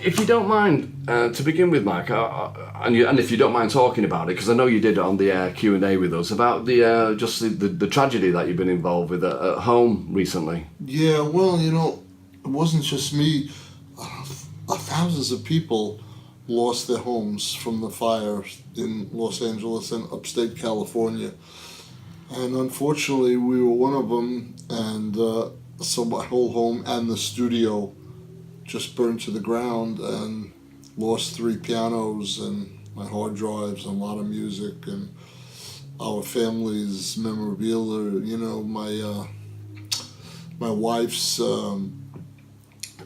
If you don't mind, to begin with, Mike, and if you don't mind talking about it, because I know you did it on the Q&A with us, about just the tragedy that you've been involved with at home recently. Yeah, well, it wasn't just me. Thousands of people lost their homes from the fire in Los Angeles and upstate California. And unfortunately, we were one of them, and so my whole home and the studio just burned to the ground, and lost 3 pianos and my hard drives and a lot of music and our family's memorabilia. My wife's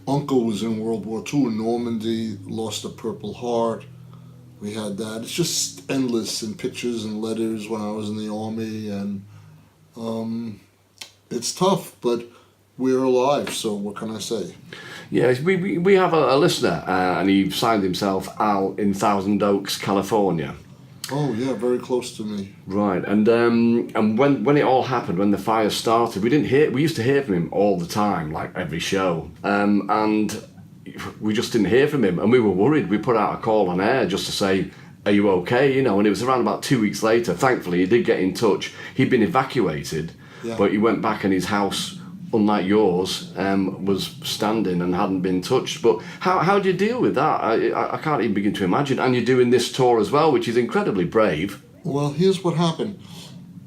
uncle was in World War II in Normandy, lost a Purple Heart. We had that. It's just endless in pictures and letters when I was in the Army, and it's tough, but we're alive, so what can I say? Yeah, we have a listener, and he signed himself out in Thousand Oaks, California. Oh yeah, very close to me. Right, and when it all happened, when the fire started, we used to hear from him all the time, like every show, and we just didn't hear from him, and we were worried. We put out a call on air just to say, "Are you okay?" And it was around about 2 weeks later. Thankfully, he did get in touch. He'd been evacuated, but he went back, and his house, unlike yours, was standing and hadn't been touched. But how do you deal with that? I can't even begin to imagine. And you're doing this tour as well, which is incredibly brave. Well, here's what happened.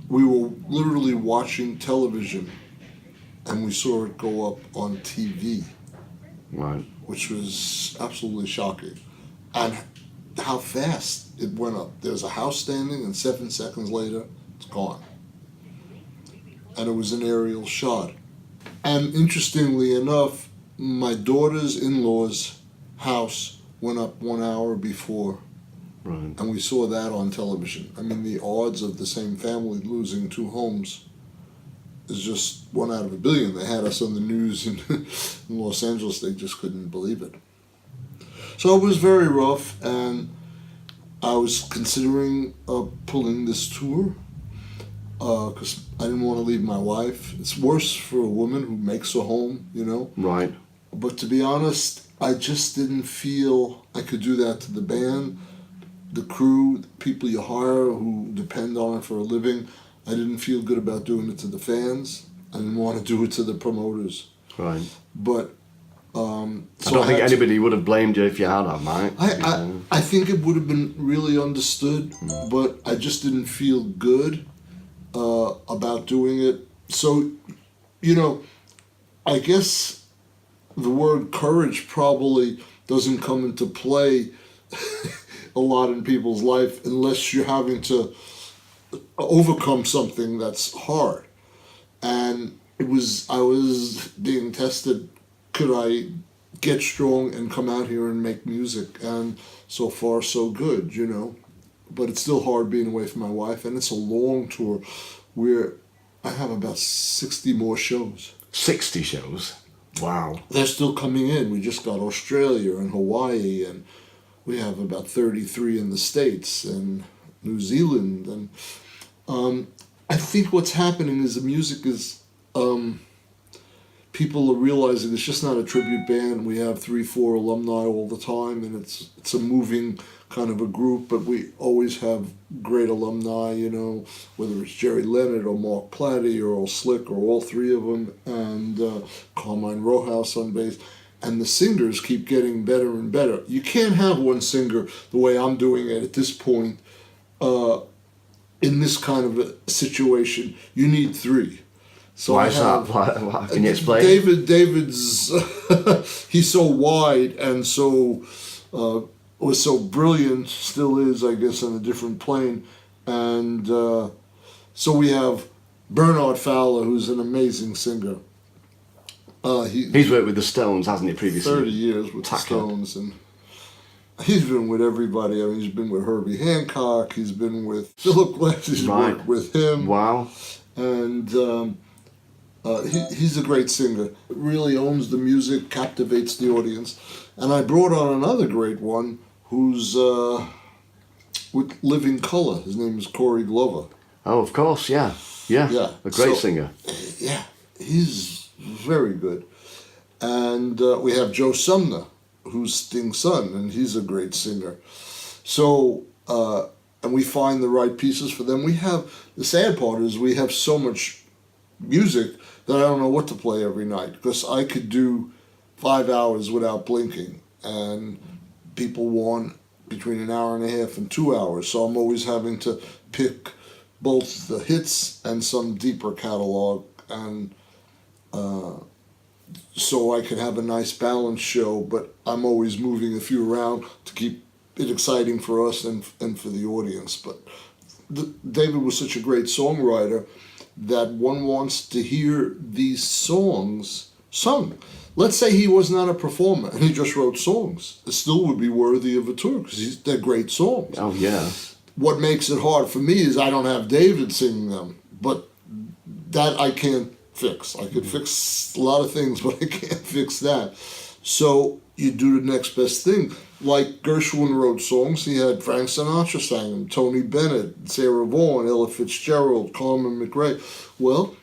We were literally watching television, and we saw it go up on TV. Right. Which was absolutely shocking. And how fast it went up. There's a house standing, and 7 seconds later, it's gone. And it was an aerial shot. And interestingly enough, my daughter's in-laws' house went up 1 hour before. Right. And we saw that on television. I mean, the odds of the same family losing 2 homes is just 1 out of a billion. They had us on the news in Los Angeles. They just couldn't believe it. So it was very rough, and I was considering pulling this tour, because I didn't want to leave my wife. It's worse for a woman who makes a home, Right. But to be honest, I just didn't feel I could do that to the band, the crew, the people you hire who depend on it for a living. I didn't feel good about doing it to the fans. I didn't want to do it to the promoters. Right. But I don't think anybody would have blamed you if you had, Mike. I think it would have been really understood, but I just didn't feel good about doing it. So, I guess the word courage probably doesn't come into play a lot in people's life unless you're having to overcome something that's hard. And I was being tested, could I get strong and come out here and make music? And so far so good, But it's still hard being away from my wife, and it's a long tour where I have about 60 more shows. 60 shows? Wow. They're still coming in. We just got Australia and Hawaii, and we have about 33 in the States and New Zealand. And I think what's happening is the music is, people are realizing it's just not a tribute band. We have 3-4 alumni all the time, and it's a moving kind of a group, but we always have great alumni, whether it's Jerry Leonard or Mark Platty or Earl Slick or all 3 of them, and Carmine Rojas on bass. And the singers keep getting better and better. You can't have one singer the way I'm doing it at this point in this kind of a situation. You need 3. So why is that? Why? Can you explain? David's he's so wide and so was so brilliant, still is, I guess, on a different plane. And so we have Bernard Fowler, who's an amazing singer. He's worked with the Stones, hasn't he, previously? 30 years with the Stones, and he's been with everybody. I mean, he's been with Herbie Hancock, he's been with Philip Glass, he's worked with him. Wow. And he's a great singer. Really owns the music, captivates the audience. And I brought on another great one who's with Living Colour. His name is Corey Glover. Oh, of course, yeah. A great singer. Yeah, he's very good. And we have Joe Sumner, who's Sting's son, and he's a great singer. So, and we find the right pieces for them. The sad part is we have so much music that I don't know what to play every night, because I could do 5 hours without blinking, and people want between an hour and a half and 2 hours. So I'm always having to pick both the hits and some deeper catalog, and so I can have a nice balanced show, but I'm always moving a few around to keep it exciting for us and for the audience. But David was such a great songwriter that one wants to hear these songs sung. Let's say he was not a performer and he just wrote songs. It still would be worthy of a tour because they're great songs. Oh, yeah. What makes it hard for me is I don't have David singing them, but that I can't fix. I could fix a lot of things, but I can't fix that. So you do the next best thing. Like Gershwin wrote songs, he had Frank Sinatra sang them, Tony Bennett, Sarah Vaughan, Ella Fitzgerald, Carmen McRae. Well,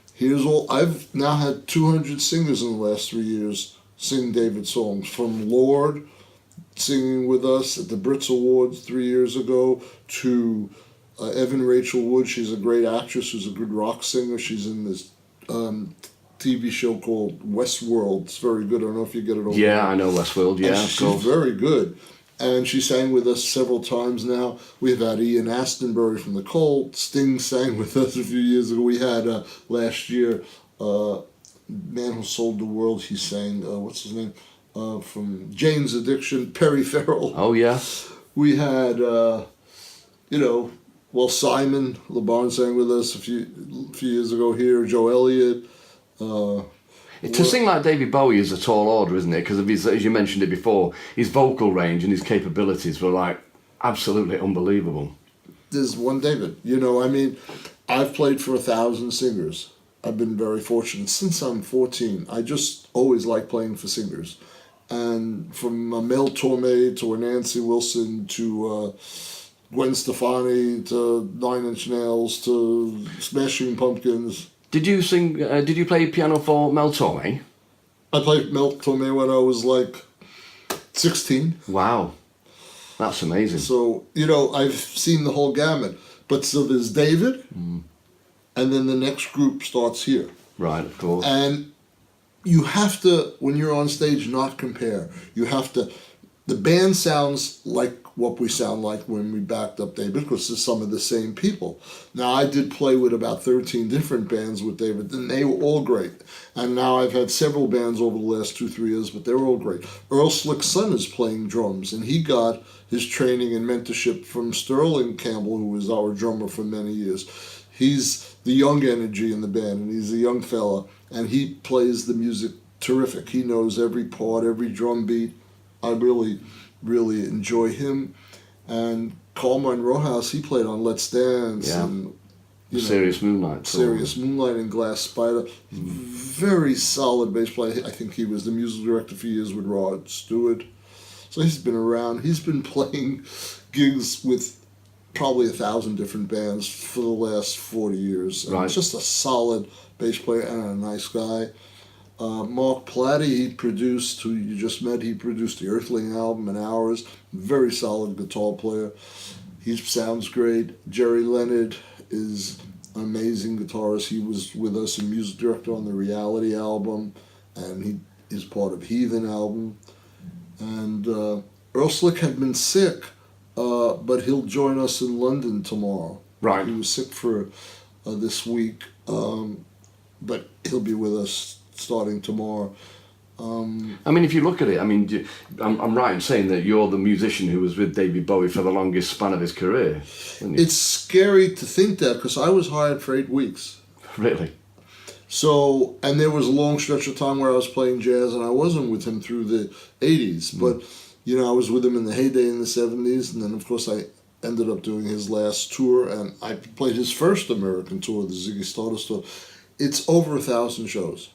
I've now had 200 singers in the last 3 years sing David songs, from Lord singing with us at the Brits Awards 3 years ago, to Evan Rachel Wood. She's a great actress who's a good rock singer. She's in this TV show called Westworld. It's very good. I don't know if you get it over. Yeah, I know Westworld. Yeah, she's very good. And she sang with us several times now. We've had Ian Astonbury from the Cult. Sting sang with us a few years ago. We had last year, Man Who Sold the World. He sang, what's his name? From Jane's Addiction, Perry Farrell. Oh, yeah. We had, Simon LeBarn sang with us a few years ago here. Joe Elliott. To sing like David Bowie is a tall order, isn't it? Because of his, as you mentioned it before, his vocal range and his capabilities were like absolutely unbelievable. There's one David. I've played for 1,000 singers. I've been very fortunate since I'm 14. I just always like playing for singers. And from Mel Torme to Nancy Wilson to Gwen Stefani to Nine Inch Nails to Smashing Pumpkins. Did you sing? Did you play piano for Mel Torme? I played Mel Torme when I was like 16. Wow, that's amazing. So I've seen the whole gamut. But so there's David, and then the next group starts here. Right, of course. And you have to, when you're on stage, not compare. You have to. The band sounds like what we sound like when we backed up David, because it's some of the same people. Now, I did play with about 13 different bands with David, and they were all great. And now I've had several bands over the last 2-3 years, but they're all great. Earl Slick's son is playing drums, and he got his training and mentorship from Sterling Campbell, who was our drummer for many years. He's the young energy in the band, and he's a young fella, and he plays the music terrific. He knows every part, every drum beat. I really, really enjoy him. And Carmine Rojas, he played on Let's Dance. Yeah. And, Serious Moonlight. Serious Moonlight and Glass Spider. Very solid bass player. I think he was the music director for years with Rod Stewart. So he's been around. He's been playing gigs with probably 1,000 different bands for the last 40 years. And right. Just a solid bass player and a nice guy. Mark Platty, who you just met, he produced the Earthling album and ours. Very solid guitar player. He sounds great. Jerry Leonard is an amazing guitarist. He was with us and music director on the Reality album, and he is part of Heathen album. And Earl Slick had been sick, but he'll join us in London tomorrow. Right. He was sick for this week, but he'll be with us starting tomorrow. If you look at it, I'm right in saying that you're the musician who was with David Bowie for the longest span of his career. It's scary to think that, because I was hired for 8 weeks. Really? So, and there was a long stretch of time where I was playing jazz, and I wasn't with him through the 80s. But, I was with him in the heyday in the 70s, and then, of course, I ended up doing his last tour, and I played his first American tour, the Ziggy Stardust tour. It's over 1,000 shows.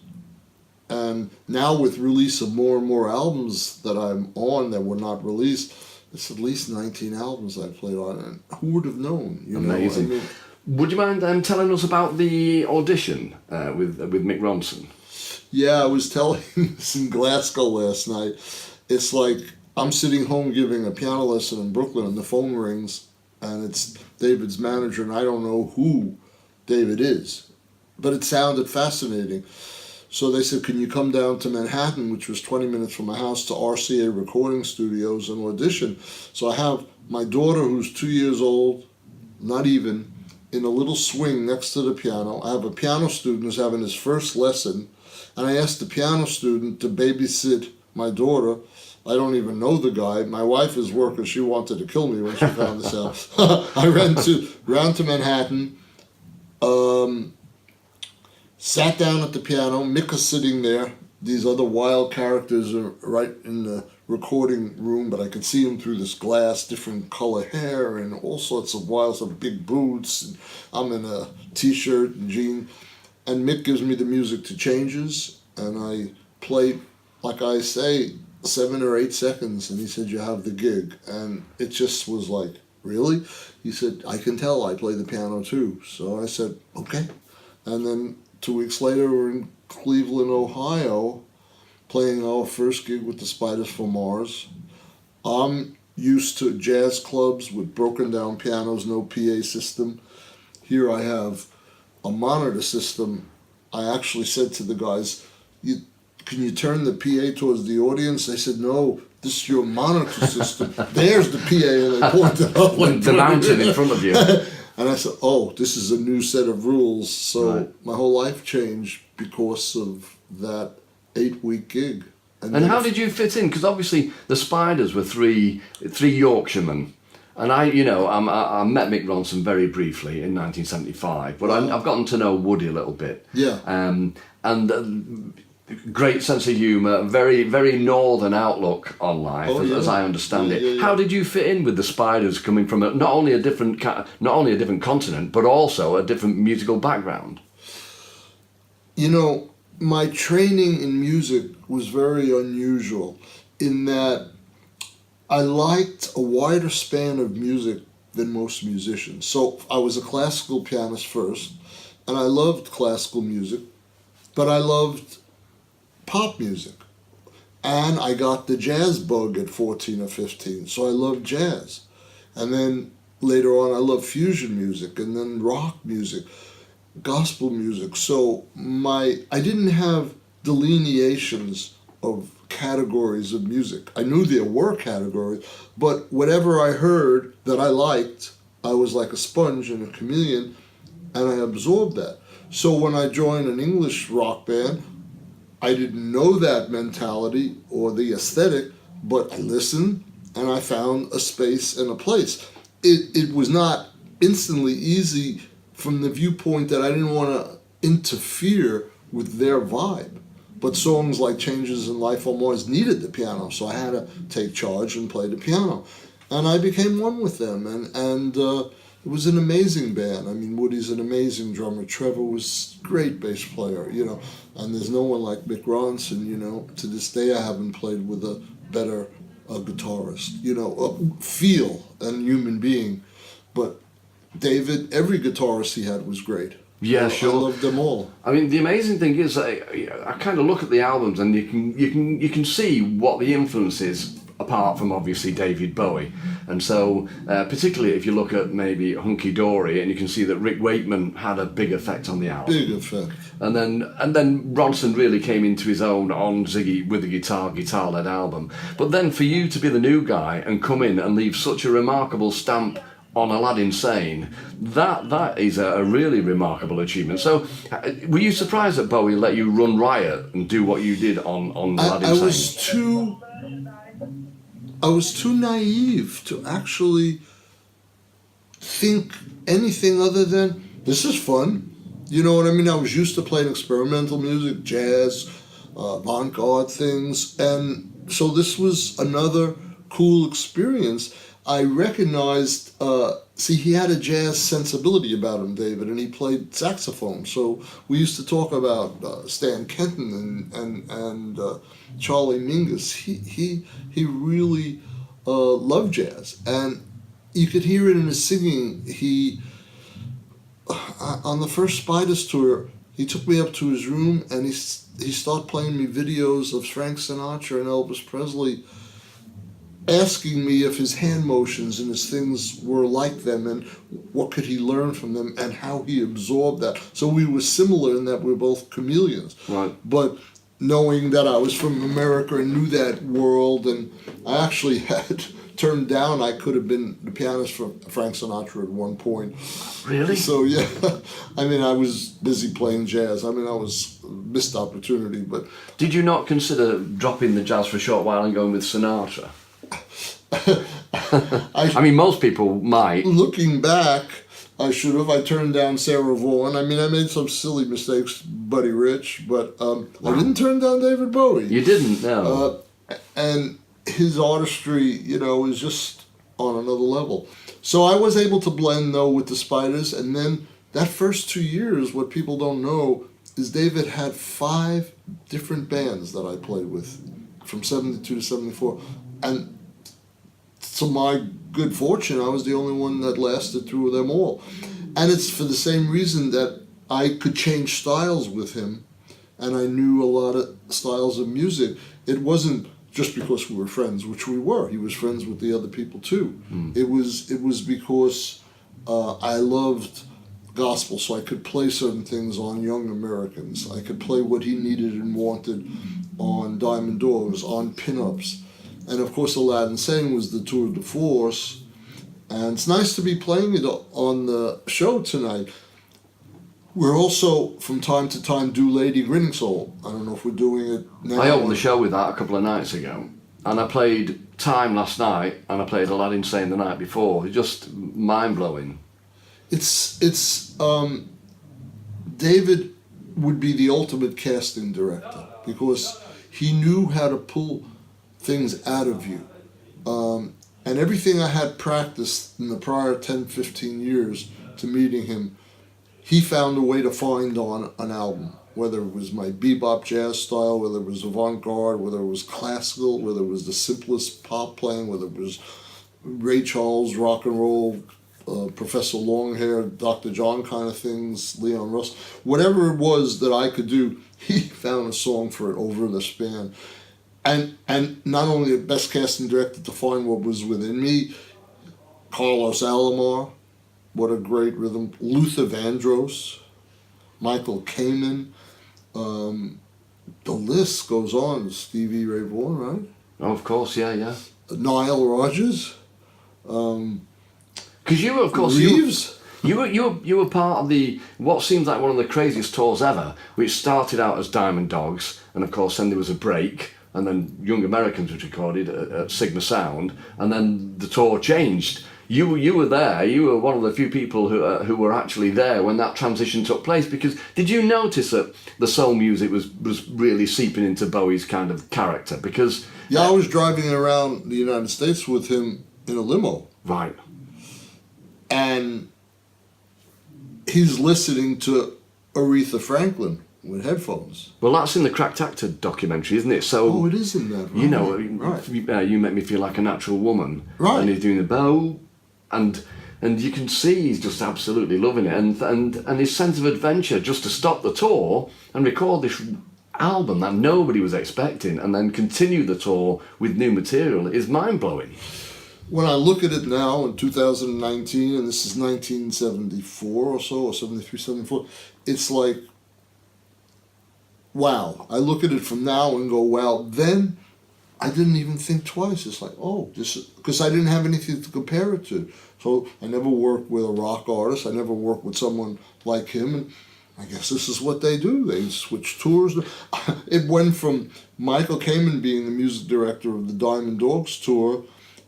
And now with release of more and more albums that I'm on that were not released, it's at least 19 albums I've played on. And who would have known? Amazing. Would you mind telling us about the audition with Mick Ronson? Yeah, I was telling this in Glasgow last night. It's like I'm sitting home giving a piano lesson in Brooklyn, and the phone rings, and it's David's manager, and I don't know who David is. But it sounded fascinating. So they said, can you come down to Manhattan, which was 20 minutes from my house, to RCA Recording Studios and audition. So I have my daughter, who's 2 years old, not even, in a little swing next to the piano. I have a piano student who's having his first lesson, and I asked the piano student to babysit my daughter. I don't even know the guy. My wife is working. She wanted to kill me when she found this out. I ran to Manhattan, sat down at the piano. Mick is sitting there. These other wild characters are right in the recording room, but I could see them through this glass, different color hair and all sorts of wild stuff, big boots. And I'm in a t-shirt and jean. And Mick gives me the music to changes, and I play, like I say, 7 or 8 seconds, and he said, you have the gig. And it just was like, really? He said, I can tell I play the piano too. So I said, okay. And then 2 weeks later, we're in Cleveland, Ohio, playing our first gig with the Spiders from Mars. I'm used to jazz clubs with broken down pianos, no PA system. Here I have a monitor system. I actually said to the guys, can you turn the PA towards the audience? They said, no, this is your monitor system. There's the PA, and they pointed up. Like the mountain in front of you. And I said, oh, this is a new set of rules. So right. My whole life changed because of that 8-week gig. And how did you fit in? Because obviously the Spiders were three Yorkshiremen. And I met Mick Ronson very briefly in 1975, but I've gotten to know Woody a little bit. Yeah. Great sense of humour, very, very northern outlook on life, as I understand it. Yeah. How did you fit in with the Spiders, coming from not only a different continent, but also a different musical background? You know, my training in music was very unusual in that I liked a wider span of music than most musicians. So I was a classical pianist first, and I loved classical music, but I loved pop music. And I got the jazz bug at 14 or 15, so I loved jazz. And then later on I loved fusion music, and then rock music, gospel music. So I didn't have delineations of categories of music. I knew there were categories, but whatever I heard that I liked, I was like a sponge and a chameleon, and I absorbed that. So when I joined an English rock band, I didn't know that mentality or the aesthetic, but I listened and I found a space and a place. It was not instantly easy from the viewpoint that I didn't want to interfere with their vibe. But songs like Changes in Life on Mars needed the piano, so I had to take charge and play the piano. And I became one with them, and it was an amazing band. I mean, Woody's an amazing drummer. Trevor was a great bass player, and there's no one like Mick Ronson, To this day, I haven't played with a better guitarist, feel and human being. But David, every guitarist he had was great. Yeah, sure. I loved them all. I mean, the amazing thing is, I kind of look at the albums, and you can see what the influence is, apart from obviously David Bowie. And so, particularly if you look at maybe Hunky Dory, and you can see that Rick Wakeman had a big effect on the album. Big effect. And then Ronson really came into his own on Ziggy with the guitar-led album. But then for you to be the new guy and come in and leave such a remarkable stamp on Aladdin Sane, that is a really remarkable achievement. So, were you surprised that Bowie let you run riot and do what you did on Aladdin Sane? I was too naive to actually think anything other than, this is fun. You know what I mean? I was used to playing experimental music, jazz, avant-garde things, and so this was another cool experience. I recognized, he had a jazz sensibility about him, David, and he played saxophone. So we used to talk about Stan Kenton and Charlie Mingus. He really loved jazz, and you could hear it in his singing. On the first Spiders tour, he took me up to his room and he started playing me videos of Frank Sinatra and Elvis Presley. asking me if his hand motions and his things were like them and what could he learn from them and how he absorbed that. So we were similar in that we're both chameleons. Right. But knowing that I was from America and knew that world, and I actually had turned down, I could have been the pianist for Frank Sinatra at one point. Really? So yeah, I mean, I was busy playing jazz. I mean, I was missed opportunity, but... Did you not consider dropping the jazz for a short while and going with Sinatra? I mean, most people might. Looking back, I should have. I turned down Sarah Vaughan. I mean, I made some silly mistakes, Buddy Rich, but I didn't turn down David Bowie. You didn't, no. And his artistry, you know, is just on another level. So I was able to blend, though, with the Spiders, and then that first 2 years, what people don't know is David had 5 different bands that I played with, from 72 to 74, and to my good fortune, I was the only one that lasted through them all. And it's for the same reason that I could change styles with him, and I knew a lot of styles of music. It wasn't just because we were friends, which we were. He was friends with the other people too. It was because I loved gospel, so I could play certain things on Young Americans. I could play what he needed and wanted on Diamond Dogs, on Pinups. And of course, Aladdin Sane was the tour de force. And it's nice to be playing it on the show tonight. We're also, from time to time, do Lady Grinning Soul. I don't know if we're doing it now. I opened the show with that a couple of nights ago. And I played Time last night, and I played Aladdin Sane the night before. It's just mind-blowing. It's David would be the ultimate casting director because he knew how to pull things out of you. And everything I had practiced in the prior 10, 15 years to meeting him, he found a way to find on an album, whether it was my bebop jazz style, whether it was avant-garde, whether it was classical, whether it was the simplest pop playing, whether it was Ray Charles, rock and roll, Professor Longhair, Dr. John kind of things, Leon Russ. Whatever it was that I could do, he found a song for it over the span. And not only the best casting director to find what was within me, Carlos Alomar, what a great rhythm, Luther Vandross, Michael Kamen, the list goes on, Stevie Ray Vaughan, right? Oh, of course, yeah. Nile Rodgers. Because you were, of course, Reeves. You were part of the what seems like one of the craziest tours ever, which started out as Diamond Dogs, and of course then there was a break, and then Young Americans was recorded at Sigma Sound, and then the tour changed. You were there. You were one of the few people who were actually there when that transition took place. Because did you notice that the soul music was really seeping into Bowie's kind of character? Because I was driving around the United States with him in a limo. Right. And he's listening to Aretha Franklin with headphones. Well, that's in the Cracked Actor documentary, isn't it? So it is in that. Right. You know, right. You make me feel like a natural woman. Right. And he's doing the bow, and you can see he's just absolutely loving it, and his sense of adventure just to stop the tour and record this album that nobody was expecting, and then continue the tour with new material is mind blowing. When I look at it now in 2019, and this is 1974 or so, or 73, 74, it's like, wow. I look at it from now and go, wow. Then I didn't even think twice. It's like, because I didn't have anything to compare it to. So I never worked with a rock artist. I never worked with someone like him. And I guess this is what they do. They switch tours. It went from Michael Kamen being the music director of the Diamond Dogs tour,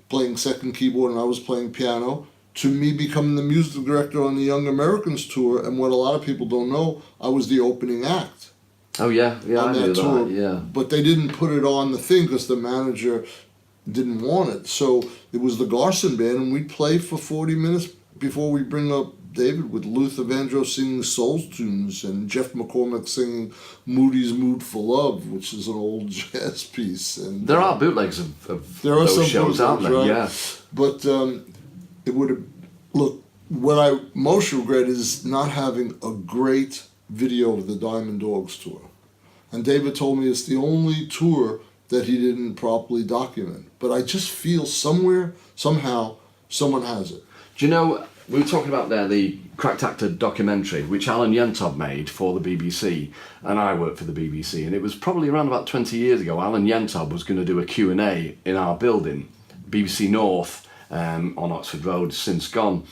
playing second keyboard, and I was playing piano, to me becoming the music director on the Young Americans tour. And what a lot of people don't know, I was the opening act. Oh yeah, on I that knew tour. that. Yeah, but they didn't put it on the thing because the manager didn't want it. So it was the Garson band, and we'd play for 40 minutes before we bring up David with Luther Vandross singing soul tunes and Jeff McCormick singing Moody's Mood for Love, which is an old jazz piece. And there are bootlegs of there are those some shows, aren't there? Right? Yeah. But it would have... Look, what I most regret is not having a great video of the Diamond Dogs tour. And David told me it's the only tour that he didn't properly document. But I just feel somewhere, somehow, someone has it. Do you know, we were talking about there the Cracked Actor documentary, which Alan Yentob made for the BBC, and I worked for the BBC, and it was probably around about 20 years ago. Alan Yentob was going to do a Q&A in our building, BBC North, on Oxford Road, since gone.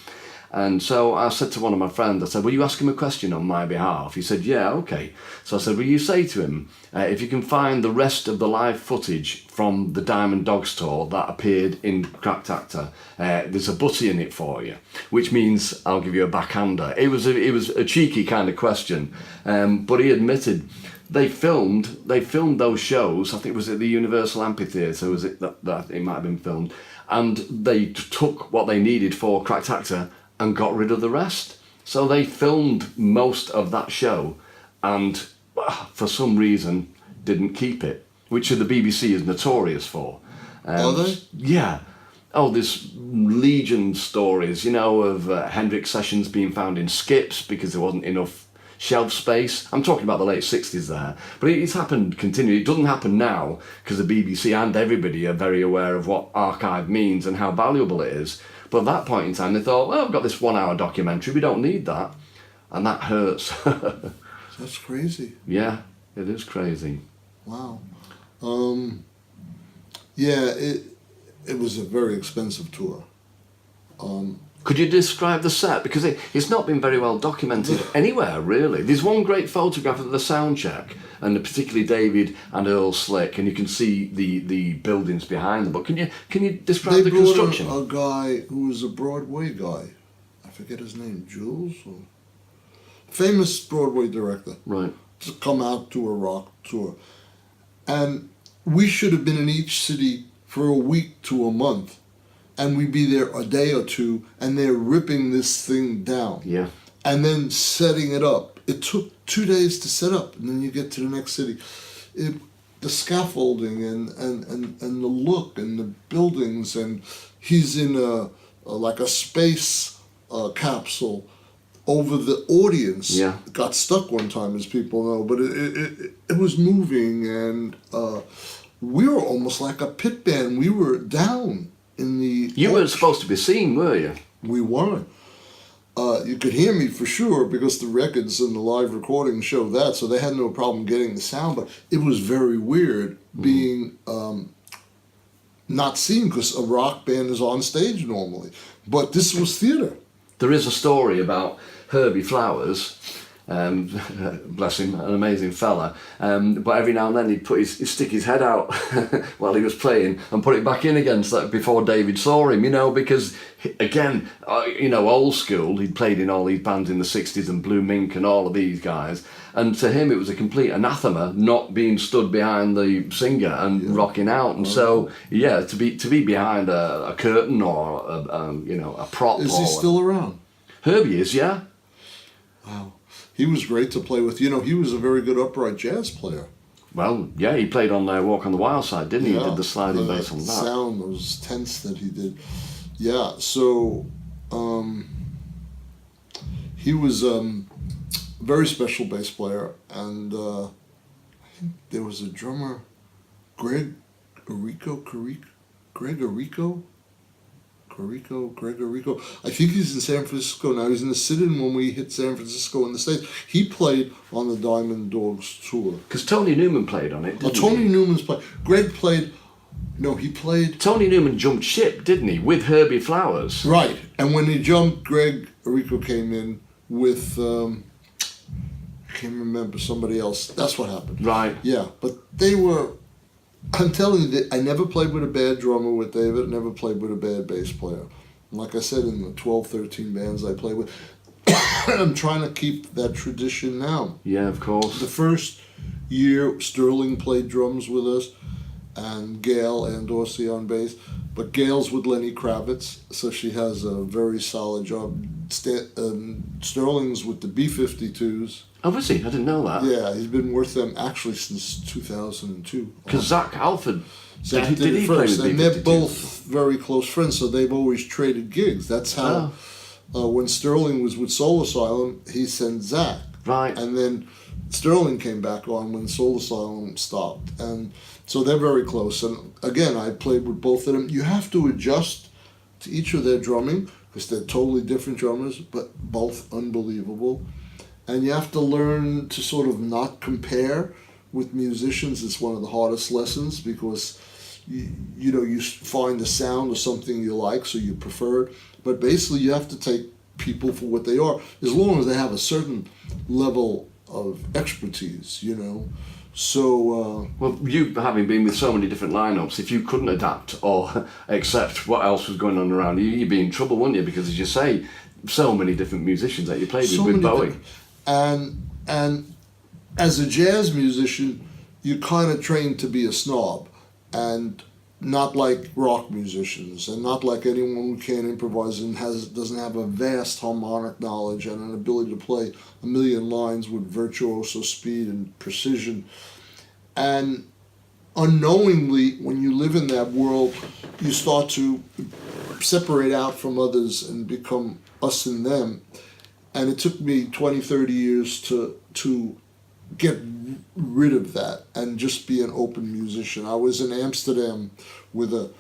And so I said to one of my friends, I said, will you ask him a question on my behalf? He said, yeah, okay. So I said, will you say to him, if you can find the rest of the live footage from the Diamond Dogs tour that appeared in Cracked Actor, there's a butty in it for you, which means I'll give you a backhander. It was a cheeky kind of question, but he admitted they filmed those shows. I think it was at the Universal Amphitheatre, was it that it might have been filmed, and they took what they needed for Cracked Actor and got rid of the rest. So they filmed most of that show and for some reason didn't keep it, which the BBC is notorious for. Are they? Yeah. Oh, there's legion stories, of Hendrix sessions being found in skips because there wasn't enough shelf space. I'm talking about the late 60s there. But it's happened continually. It doesn't happen now because the BBC and everybody are very aware of what archive means and how valuable it is. But at that point in time, they thought, well, I've got this 1 hour documentary, we don't need that. And that hurts. That's crazy. Yeah, it is crazy. Wow. Yeah, it was a very expensive tour. Could you describe the set? Because it's not been very well documented anywhere, really. There's one great photograph of the sound check, and particularly David and Earl Slick, and you can see the buildings behind them. But can you describe the construction? They brought a guy who was a Broadway guy. I forget his name, Jules? Or famous Broadway director. Right. To come out to a rock tour. And we should have been in each city for a week to a month. And we'd be there a day or two, and they're ripping this thing down. Yeah. And then setting it up. It took 2 days to set up, and then you get to the next city. The scaffolding and the look and the buildings, and he's in like a space capsule over the audience. Yeah. It got stuck one time, as people know, but it was moving, and we were almost like a pit band. We were down. You weren't supposed to be seen, were you? We weren't. You could hear me for sure because the records and the live recordings show that, so they had no problem getting the sound, but it was very weird being not seen because a rock band is on stage normally. But this was theater. There is a story about Herbie Flowers. Bless him, an amazing fella. But every now and then he'd he'd stick his head out while he was playing and put it back in again before David saw him, because, again, old school, he'd played in all these bands in the 60s and Blue Mink and all of these guys. And to him, it was a complete anathema not being stood behind the singer and rocking out. And so, to be behind a curtain or, a prop. Is he still around? Herbie is, yeah. Wow. He was great to play with. He was a very good upright jazz player. Well, yeah, he played on Walk on the Wild Side, didn't he? Yeah, He did the sliding bass on that. Sound, those tenths that he did. Yeah, so he was a very special bass player, and I think there was a drummer, Greg Arico. I think he's in San Francisco now. He's in the sit-in when we hit San Francisco in the States. He played on the Diamond Dogs tour. Because Tony Newman played on it, didn't he? Tony Newman's played. Greg played. No, he played. Tony Newman jumped ship, didn't he, with Herbie Flowers? Right. And when he jumped, Greg Arico came in with. I can't remember, somebody else. That's what happened. Right. Yeah, but they were. I'm telling you that I never played with a bad drummer with David, never played with a bad bass player. And like I said, in the 12, 13 bands I played with, I'm trying to keep that tradition now. Yeah, of course. The first year, Sterling played drums with us, and Gail and Dorsey on bass. But Gail's with Lenny Kravitz, so she has a very solid job. Sterling's with the B-52s. Oh, was he? I didn't know that. Yeah, he's been with them actually since 2002. Because Zach Halford, Zach did it first, and they're both very close friends, so they've always traded gigs. That's how, when Sterling was with Soul Asylum, he sent Zach. Right. And then Sterling came back on when Soul Asylum stopped, and so they're very close. And again, I played with both of them. You have to adjust to each of their drumming because they're totally different drummers, but both unbelievable. And you have to learn to sort of not compare with musicians. It's one of the hardest lessons because you find the sound of something you like, so you prefer it. But basically, you have to take people for what they are, as long as they have a certain level of expertise, So. Well, you having been with so many different lineups, if you couldn't adapt or accept what else was going on around you, you'd be in trouble, wouldn't you? Because as you say, so many different musicians that you played with Bowie. And as a jazz musician, you're kind of trained to be a snob, and not like rock musicians, and not like anyone who can't improvise and doesn't have a vast harmonic knowledge and an ability to play a million lines with virtuoso speed and precision. And unknowingly, when you live in that world, you start to separate out from others and become us and them. And it took me 20, 30 years to get rid of that and just be an open musician. I was in Amsterdam with a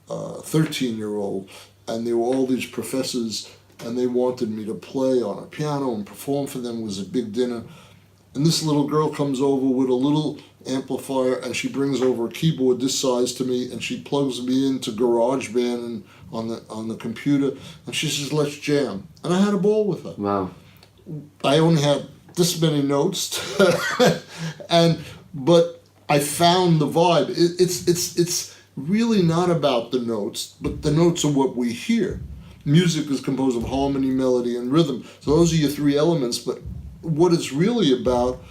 13-year-old, and there were all these professors, and they wanted me to play on a piano and perform for them. It was a big dinner. And this little girl comes over with a little amplifier, and she brings over a keyboard this size to me, and she plugs me into GarageBand and on the computer, and she says, "Let's jam." And I had a ball with her. Wow. I only had this many notes, but I found the vibe. It's really not about the notes, but the notes are what we hear. Music is composed of harmony, melody, and rhythm. So those are your three elements, but what it's really about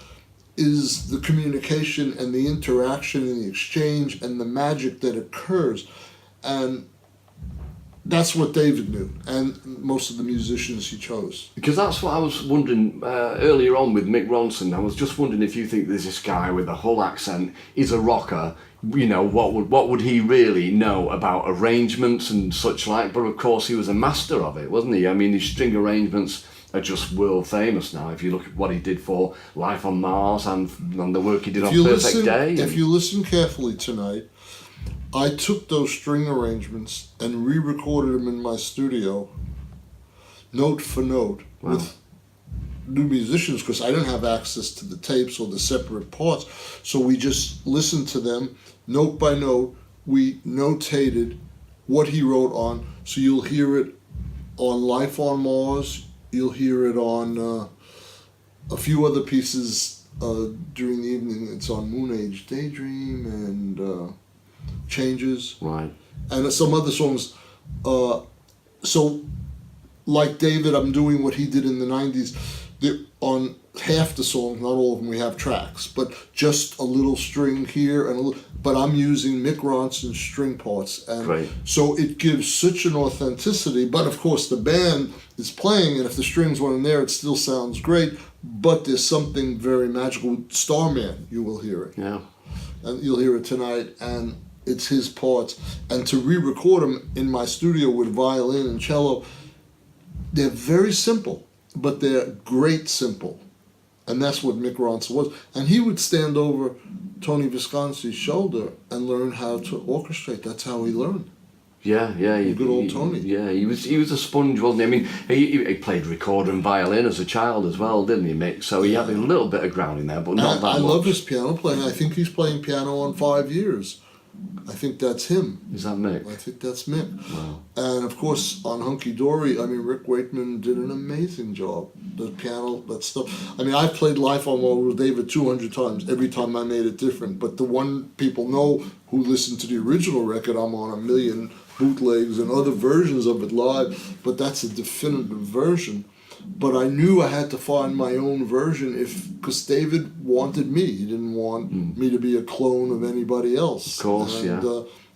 is the communication and the interaction and the exchange and the magic that occurs. And that's what David knew, and most of the musicians he chose. Because that's what I was wondering earlier on with Mick Ronson. I was just wondering if you think there's this guy with a Hull accent, he's a rocker, what would he really know about arrangements and such like? But of course he was a master of it, wasn't he? I mean, his string arrangements are just world famous now. If you look at what he did for Life on Mars and the work he did on Perfect Day. If you listen carefully tonight, I took those string arrangements and re-recorded them in my studio, note for note, with new musicians, because I didn't have access to the tapes or the separate parts. So we just listened to them, note by note. We notated what he wrote on, so you'll hear it on Life on Mars, you'll hear it on a few other pieces during the evening. It's on Moon Age Daydream and Changes, right, and some other songs. So, like David, I'm doing what he did in the 90s. On half the songs, not all of them, we have tracks, but just a little string here and a little. But I'm using Mick Ronson's string parts, and Great. So it gives such an authenticity. But of course, the band is playing, and if the strings weren't there, it still sounds great. But there's something very magical. Starman, you will hear it. Yeah, and you'll hear it tonight, and it's his parts. And to re-record them in my studio with violin and cello, they're very simple, but they're great simple. And that's what Mick Ronson was. And he would stand over Tony Visconti's shoulder and learn how to orchestrate. That's how he learned. Yeah. Good old Tony. Yeah, he was a sponge, wasn't he? I mean, he played recorder and violin as a child as well, didn't he, Mick? So he had a little bit of grounding there, but not that much. I love his piano playing. I think he's playing piano on 5 years. I think that's him. Is that Mick? I think that's Mick. Wow. And of course, on Hunky Dory, Rick Wakeman did an amazing job. The piano, that stuff. I've played Life on Mars with David 200 times. Every time I made it different. But the one people know who listened to the original record, I'm on a million bootlegs and other versions of it live. But that's a definitive version. But I knew I had to find my own version because David wanted me. He didn't want me to be a clone of anybody else. Of course, and,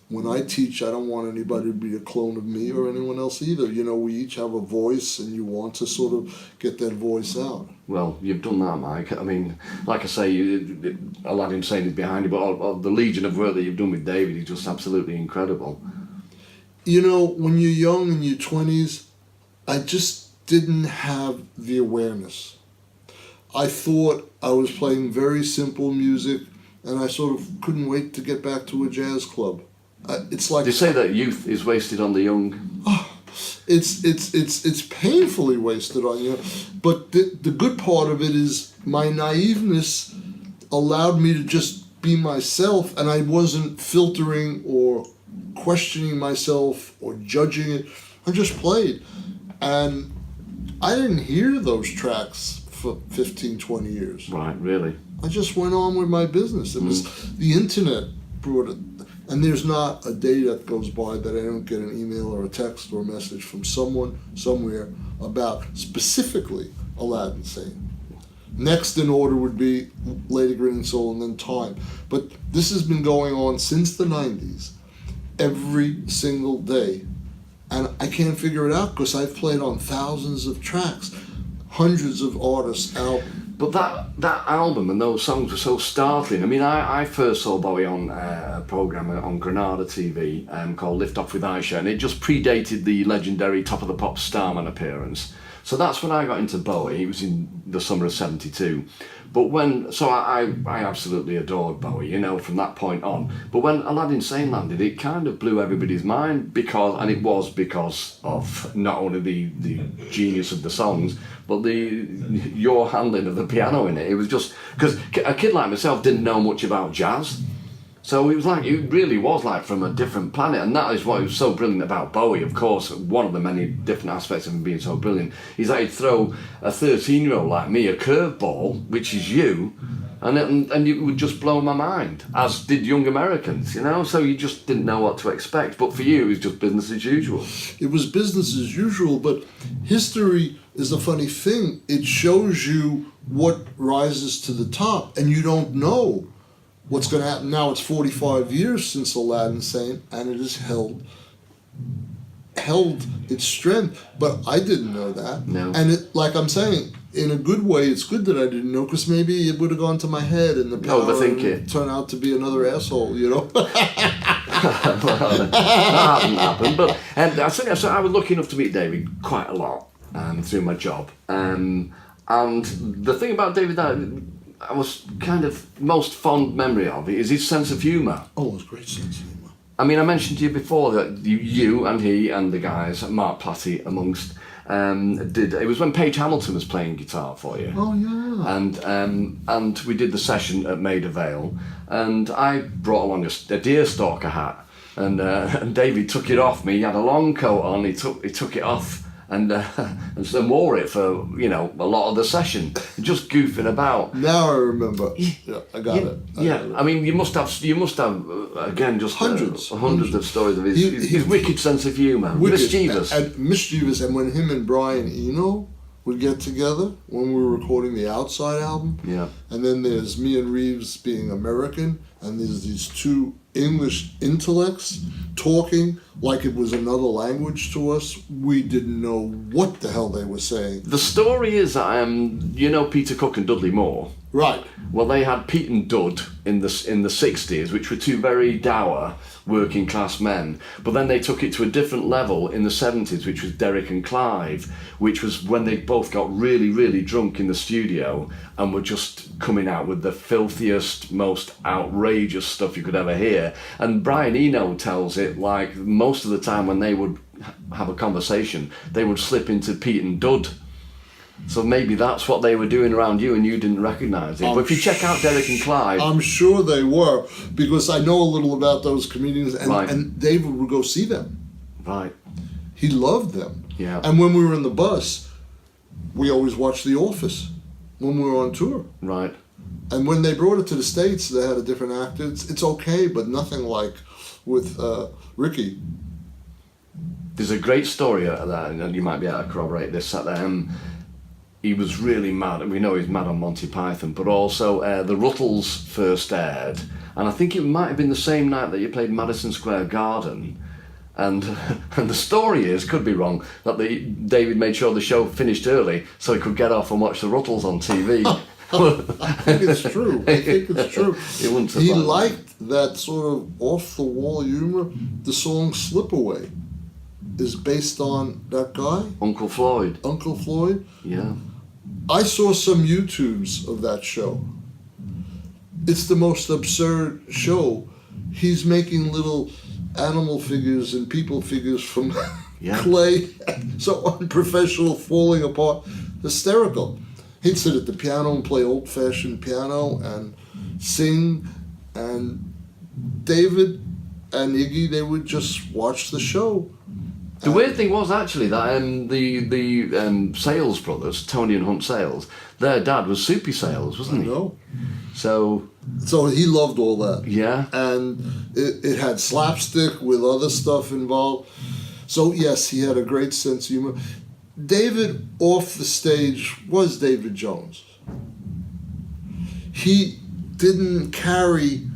when I teach, I don't want anybody to be a clone of me or anyone else either. We each have a voice, and you want to sort of get that voice out. Well, you've done that, Mike. Like I say, Aladdin Sane is behind you, but the legion of work that you've done with David is just absolutely incredible. When you're young, in your 20s, I just didn't have the awareness. I thought I was playing very simple music, and I sort of couldn't wait to get back to a jazz club. It's like They say that youth is wasted on the young. it's painfully wasted on you. But the good part of it is my naiveness allowed me to just be myself, and I wasn't filtering or questioning myself or judging it. I just played. And I didn't hear those tracks for 15, 20 years. Right, really. I just went on with my business. It was the internet brought it. And there's not a day that goes by that I don't get an email or a text or a message from someone somewhere about specifically Aladdin Sane. Next in order would be Lady Grinning Soul and then Time. But this has been going on since the 90s, every single day. And I can't figure it out because I've played on thousands of tracks, hundreds of artists' albums. But that album and those songs were so startling. I mean, I first saw Bowie on a programme on Granada TV called Lift Off with Aisha, and it just predated the legendary Top of the Pops Starman appearance. So that's when I got into Bowie. It was in the summer of '72. But I absolutely adored Bowie, from that point on. But when Aladdin Sane landed, it kind of blew everybody's mind because of not only the genius of the songs, but your handling of the piano in it. It was just, because a kid like myself didn't know much about jazz. So it really was like from a different planet, and that is what was so brilliant about Bowie. Of course, one of the many different aspects of him being so brilliant is that he'd throw a 13-year-old like me a curveball, which is you, and it would just blow my mind, as did young Americans, so you just didn't know what to expect. But for you, it was just business as usual. It was business as usual, but history is a funny thing. It shows you what rises to the top, and you don't know what's going to happen. Now it's 45 years since Aladdin Sane, and it has held its strength. But I didn't know that. No. And like I'm saying, in a good way, it's good that I didn't know, because maybe it would have gone to my head and the power and turn out to be another asshole, Well, that hasn't happened. But so I was lucky enough to meet David quite a lot through my job. And the thing about David that I was kind of most fond memory of is his sense of humour. Oh, it's a great sense of humour. I mean, I mentioned to you before that you and he and the guys, Mark Platty amongst, it was when Page Hamilton was playing guitar for you. Oh, yeah. And we did the session at Maida Vale, and I brought along a deerstalker hat, and David took it off me. He had a long coat on, he took it off, and so wore it for a lot of the session, just goofing about. Now I remember. Yeah, I got it. I mean, you must have again just hundreds of stories of his wicked sense of humour, mischievous, and when him and Brian Eno would get together when we were recording the Outside album. Yeah. And then there's me and Reeves being American, and there's these two English intellects talking like it was another language to us. We didn't know what the hell they were saying. The story is that Peter Cook and Dudley Moore. Right. Well, they had Pete and Dud in the 60s, which were two very dour working class men. But then they took it to a different level in the 70s, which was Derek and Clive, which was when they both got really, really drunk in the studio and were just coming out with the filthiest, most outrageous stuff you could ever hear. And Brian Eno tells it like most of the time when they would have a conversation, they would slip into Pete and Dud. So maybe that's what they were doing around you and you didn't recognise it. But if you check out Derek and Clive... I'm sure they were, because I know a little about those comedians, and, right. and David would go see them. Right. He loved them. Yeah. And when we were in the bus, we always watched The Office when we were on tour. Right. And when they brought it to the States, they had a different actor. It's okay, but nothing like with Ricky. There's a great story out of that, and you might be able to corroborate this. He was really mad. We know he's mad on Monty Python, but also the Ruttles first aired, and I think it might have been the same night that you played Madison Square Garden. And the story is, could be wrong, that David made sure the show finished early so he could get off and watch the Ruttles on TV. I think it's true. He liked that sort of off-the-wall humor. The song Slip Away is based on that guy. Uncle Floyd. Uncle Floyd. Yeah. I saw some YouTubes of that show. It's the most absurd show. He's making little animal figures and people figures from clay, so unprofessional, falling apart, hysterical. He'd sit at the piano and play old-fashioned piano and sing, and David and Iggy, they would just watch the show. The weird thing was actually that the Sales brothers, Tony and Hunt Sales, their dad was Soupy Sales, wasn't he? No. So he loved all that. Yeah. And it had slapstick with other stuff involved. So yes, he had a great sense of humor. David off the stage was David Jones. He didn't carry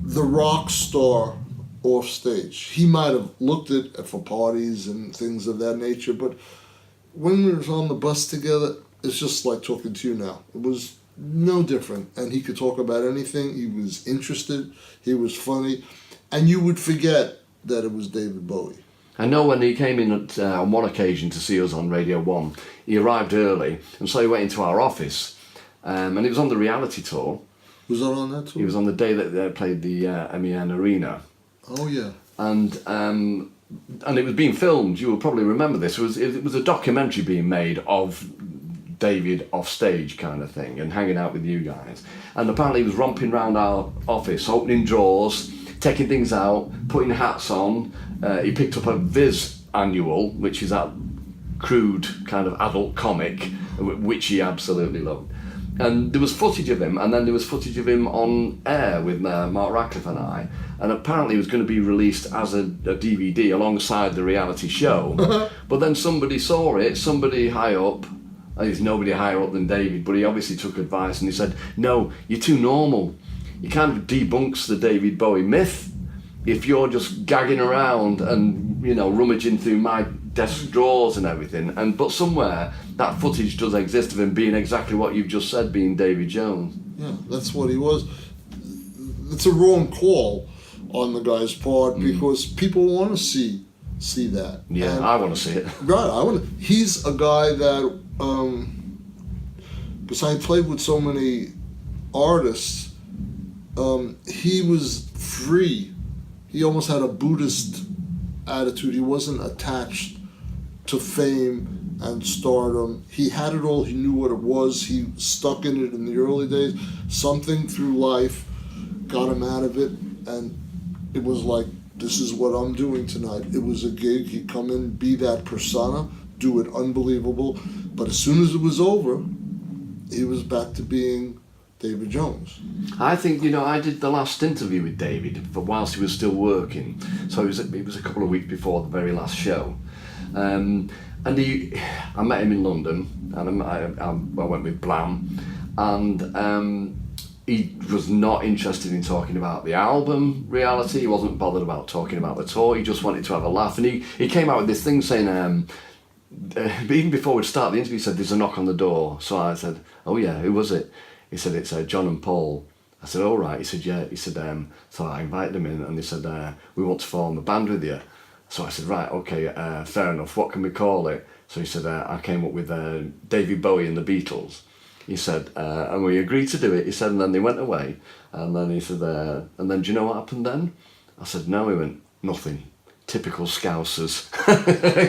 the rock star off stage. He might have looked at it for parties and things of that nature, but when we were on the bus together, it's just like talking to you now. It was no different, and he could talk about anything. He was interested, he was funny, and you would forget that it was David Bowie. I know when he came in on one occasion to see us on Radio 1, he arrived early, and so he went into our office, and he was on the reality tour. Was that on that tour? He was on the day that they played the MEN Arena. Oh, yeah. And it was being filmed. You will probably remember this. It was a documentary being made of David off stage kind of thing and hanging out with you guys. And apparently he was romping around our office, opening drawers, taking things out, putting hats on. He picked up a Viz annual, which is that crude kind of adult comic, which he absolutely loved. And there was footage of him, and then there was footage of him on air with Mark Radcliffe and I. And apparently it was going to be released as a DVD alongside the reality show. But then somebody saw it, somebody high up. There's nobody higher up than David, but he obviously took advice and he said, "No, you're too normal. You kind of debunks the David Bowie myth if you're just gagging around and, you know, rummaging through my desk drawers and everything." But somewhere that footage does exist of him being exactly what you've just said, being David Jones. Yeah, that's what he was. It's a wrong call on the guy's part because people want to see that. Yeah, and, I want to see it. Right, he's a guy that, because I played with so many artists, he was free. He almost had a Buddhist attitude. He wasn't attached to fame and stardom. He had it all. He knew what it was. He stuck in it in the early days. Something through life got him out of it, and it was like, this is what I'm doing tonight. It was a gig. He'd come in, be that persona, do it unbelievable. But as soon as it was over, he was back to being David Jones. I think, you know, I did the last interview with David whilst he was still working. So it was a couple of weeks before the very last show. And I met him in London, and I went with Blam, and he was not interested in talking about the album reality. He wasn't bothered about talking about the tour. He just wanted to have a laugh. And he came out with this thing saying, even before we'd start the interview, he said, "There's a knock on the door." So I said, "Oh yeah, who was it?" He said, "It's John and Paul." I said, "All right." He said, "Yeah." He said, so I invited them in, and they said, "We want to form a band with you." So I said, "Right, okay, fair enough. What can we call it?" So he said, "I came up with David Bowie and the Beatles." He said, and we agreed to do it. He said, and then they went away. And then he said, and then do you know what happened then? I said, "No." He went, "Nothing. Typical Scousers."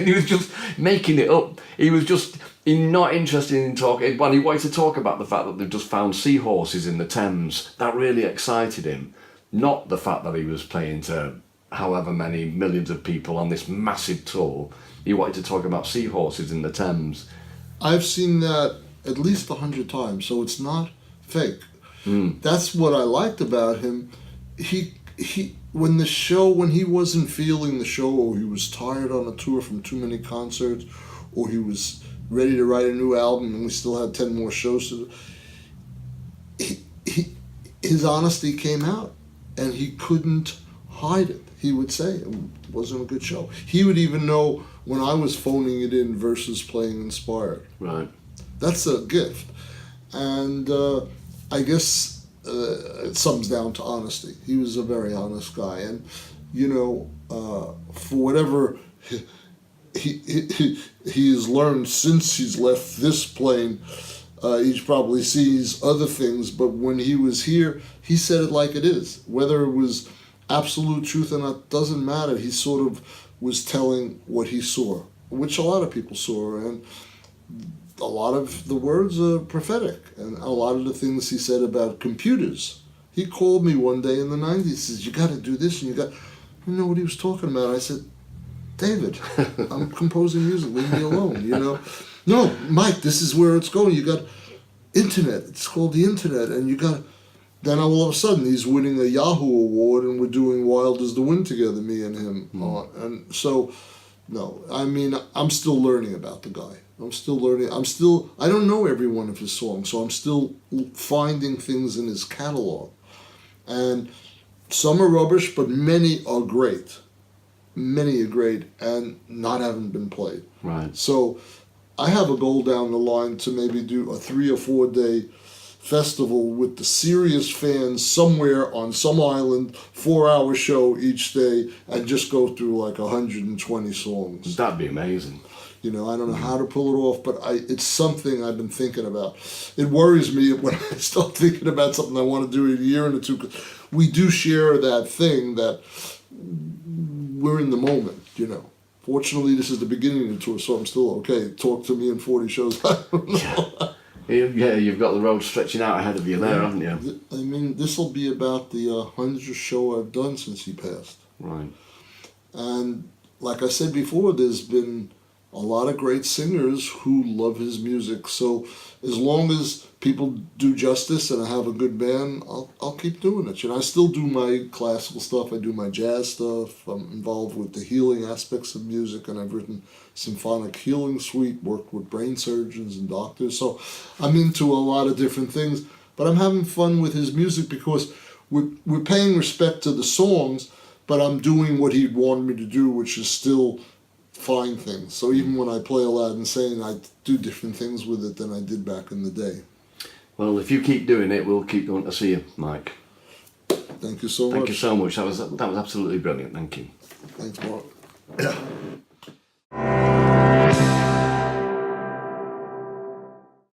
He was just making it up. He was just not interested in talking. Well, he wanted to talk about the fact that they've just found seahorses in the Thames. That really excited him. Not the fact that he was playing to however many millions of people on this massive tour. He wanted to talk about seahorses in the Thames. I've seen that at least 100 times, so it's not fake. That's what I liked about him. He when he wasn't feeling the show, or he was tired on a tour from too many concerts, or he was ready to write a new album and we still had 10 more shows to do, his honesty came out, and he couldn't hide it. He would say it wasn't a good show. He would even know when I was phoning it in versus playing inspired. Right. That's a gift. And I guess it sums down to honesty. He was a very honest guy. And, you know, for whatever he has learned since he's left this plane. He probably sees other things, but when he was here, he said it like it is. Whether it was absolute truth or not doesn't matter. He sort of was telling what he saw, which a lot of people saw, and a lot of the words are prophetic, and a lot of the things he said about computers. He called me one day in the 90s, he says, you got to do this, and you got... I didn't know what he was talking about. I said, David, I'm composing music, leave me alone, you know? No, Mike, this is where it's going. You got internet, it's called the internet, and you got... Then all of a sudden, he's winning a Yahoo Award, and we're doing Wild as the Wind together, me and him. And so, no, I mean, I'm still learning about the guy. I'm still learning. I don't know every one of his songs, so I'm still finding things in his catalog. And some are rubbish, but many are great. Many are great, and not haven't been played. Right. So I have a goal down the line to maybe do a 3 or 4 day festival with the serious fans somewhere on some island, 4-hour show each day, and just go through like 120 songs. That'd be amazing. You know, I don't know how to pull it off, but it's something I've been thinking about. It worries me when I start thinking about something I want to do in a year or two, because we do share that thing that we're in the moment, you know. Fortunately, this is the beginning of the tour, so I'm still okay. Talk to me in 40 shows. I don't know. Yeah, you've got the road stretching out ahead of you there, haven't you? I mean, this will be about the 100th show I've done since he passed. Right. And like I said before, there's been a lot of great singers who love his music. So as long as people do justice and I have a good band, I'll keep doing it. You know, I still do my classical stuff. I do my jazz stuff. I'm involved with the healing aspects of music, and I've written symphonic healing suite, worked with brain surgeons and doctors. So I'm into a lot of different things, but I'm having fun with his music because we're paying respect to the songs, but I'm doing what he'd wanted me to do, which is still fine things. So even when I play Aladdin Sane, I do different things with it than I did back in the day. Well, if you keep doing it, we'll keep going to see you, Mike. Thank you so much. Thank you so much. That was absolutely brilliant. Thank you. Thanks, Mark.